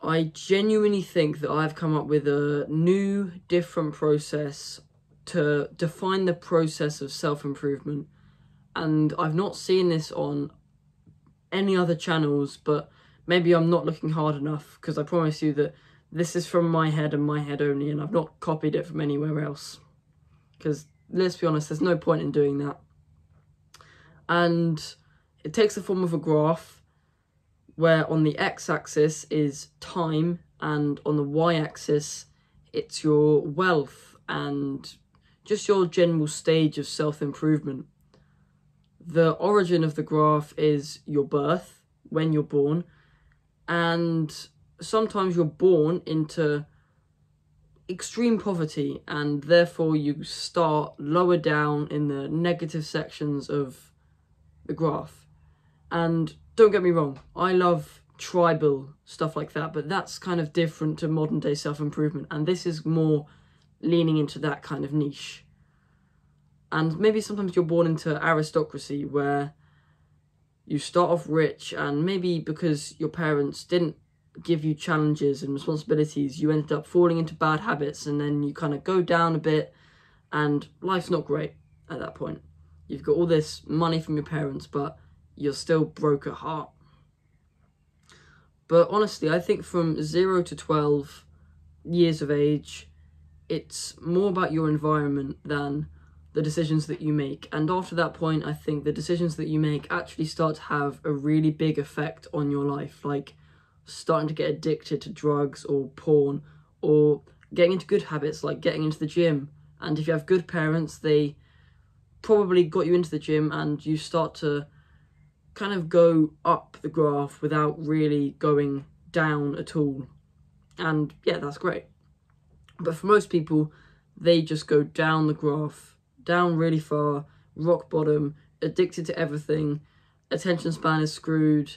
I genuinely think that I've come up with a new, different process to define the process of self-improvement. And I've not seen this on any other channels, but maybe I'm not looking hard enough, because I promise you that this is from my head and my head only, and I've not copied it from anywhere else. Because, let's be honest, there's no point in doing that. And it takes the form of a graph, where on the x-axis is time, and on the y-axis it's your wealth and just your general stage of self-improvement. The origin of the graph is your birth, when you're born, and sometimes you're born into extreme poverty, and therefore you start lower down in the negative sections of the graph. And don't get me wrong, I love tribal stuff like that, but that's kind of different to modern day self-improvement, and this is more leaning into that kind of niche. And maybe sometimes you're born into aristocracy, where you start off rich, and maybe because your parents didn't give you challenges and responsibilities, you ended up falling into bad habits, and then you kind of go down a bit, and life's not great at that point. You've got all this money from your parents, but you're still broke at heart. But honestly, I think from 0 to 12 years of age, it's more about your environment than the decisions that you make. And after that point, I think the decisions that you make actually start to have a really big effect on your life, like starting to get addicted to drugs or porn, or getting into good habits like getting into the gym. And if you have good parents, they probably got you into the gym, and you start to kind of go up the graph without really going down at all. And yeah, that's great. But for most people, they just go down the graph, down really far, rock bottom, addicted to everything, attention span is screwed,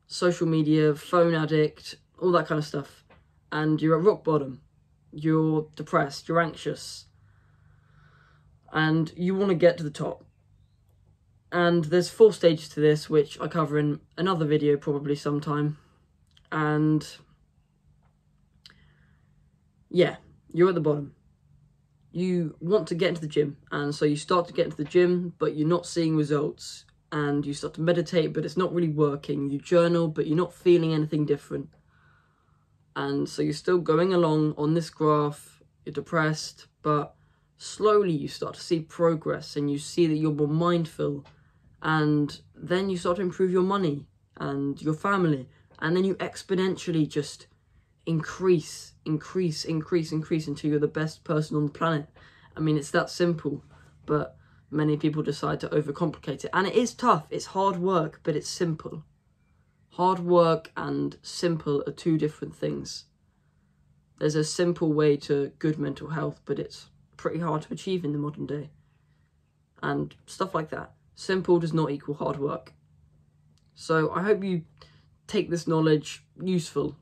social media, phone addict, all that kind of stuff. And you're at rock bottom. You're depressed, you're anxious, and you want to get to the top. And there's 4 stages to this, which I cover in another video probably sometime. And yeah, you're at the bottom. You want to get into the gym, and so you start to get into the gym, but you're not seeing results. And you start to meditate, but it's not really working. You journal, but you're not feeling anything different. And so you're still going along on this graph, you're depressed, but slowly you start to see progress, and you see that you're more mindful. And then you start to improve your money and your family, and then you exponentially just increase until you're the best person on the planet. I mean, it's that simple, but many people decide to overcomplicate it. And it is tough, it's hard work, but it's simple. Hard work and simple are 2 different things. There's a simple way to good mental health, but it's pretty hard to achieve in the modern day. And stuff like that. Simple does not equal hard work. So I hope you take this knowledge useful.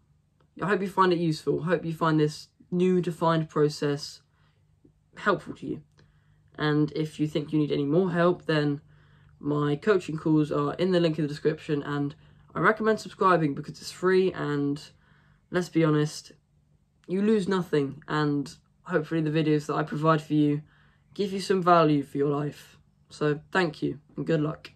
I hope you find it useful. I hope you find this new defined process helpful to you. And if you think you need any more help, then my coaching calls are in the link in the description, and I recommend subscribing because it's free, and let's be honest, you lose nothing, and hopefully the videos that I provide for you give you some value for your life. So thank you and good luck.